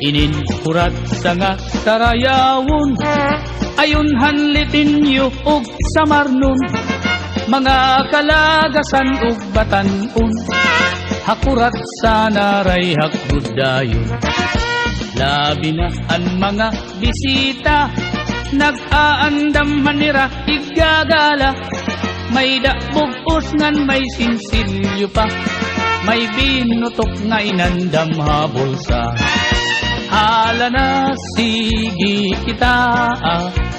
Ininkurat sa nga sarayawon, ayon hanlitin yu og samarnon, mga kalagasan ug batanon, hakurat sa naray hakbudayon. Labi na ang mga bisita, nag-aandam manira igagala, may dakbog usngan may sinsilyo pa, may binutok nga inandam habol sa. Hala na sige kita,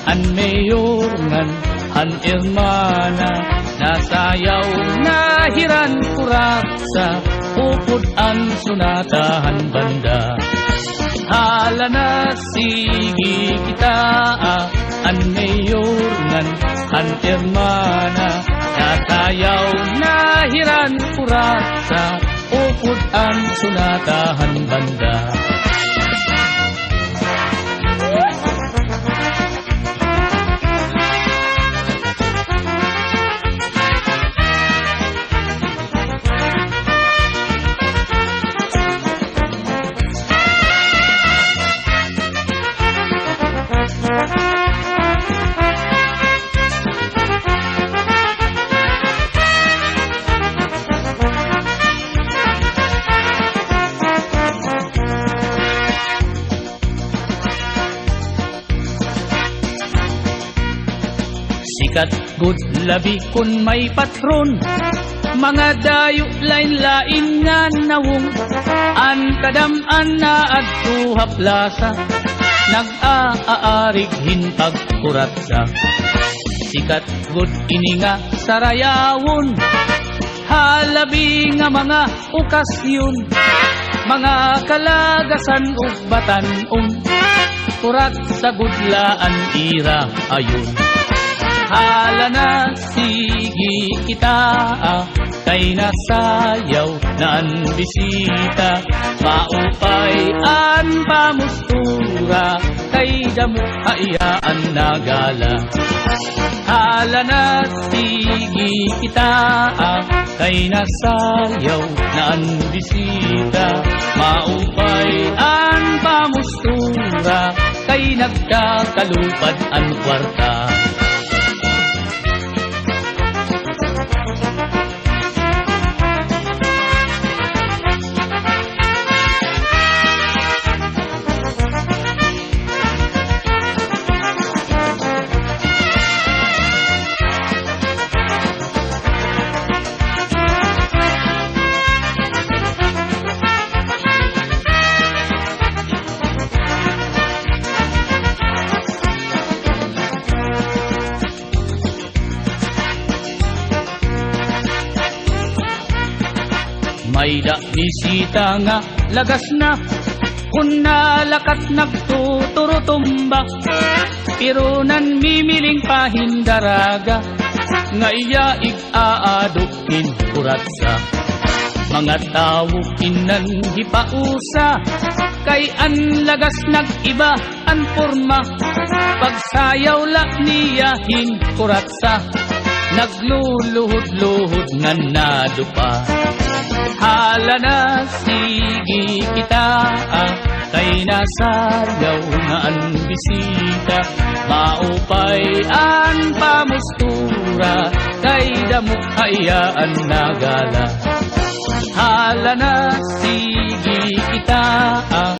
an mayor ngan an irmana, nasayaw na hiran kurat sa upod ang sunatahan banda. Hala na sige kita, an mayor ngan an irmana, nasayaw na hiran kurat sa upod ang sunatahan banda. Sikat good labi kun may patron, mga dayo lain-lain nga nawong, an kadam-an na adto haplasa, nag-aarig hinpag kuratsa. Sikat good ini nga sarayawon, halabi nga mga okasyon, mga kalagasan ug batanon, kurat sa gudlaan ira ayon. Hala na sige kita, kay nasayaw na ang bisita, maupay an pamustura, kay damo hayaan nagala. Hala na sige kita, kay nasayaw na ang bisita, maupay an pamustura, kay nagkakalupad ang kwarta. May da bisita nga lagas na, kun nalakat nagtuturutumba, pero nan mimiling pahindaraga, nga iya ig-aadukin kuratsa. Mga tao kinan hipausa, kay an lagas nag-iba an forma, pagsayaw la niyahin kuratsa, nagluluhod-luhod nga nadupa. Hala na sige kita, kay nasayaw na ang bisita, maupay ang pamustura, kay damo hayaan nagala. Hala na sige kita,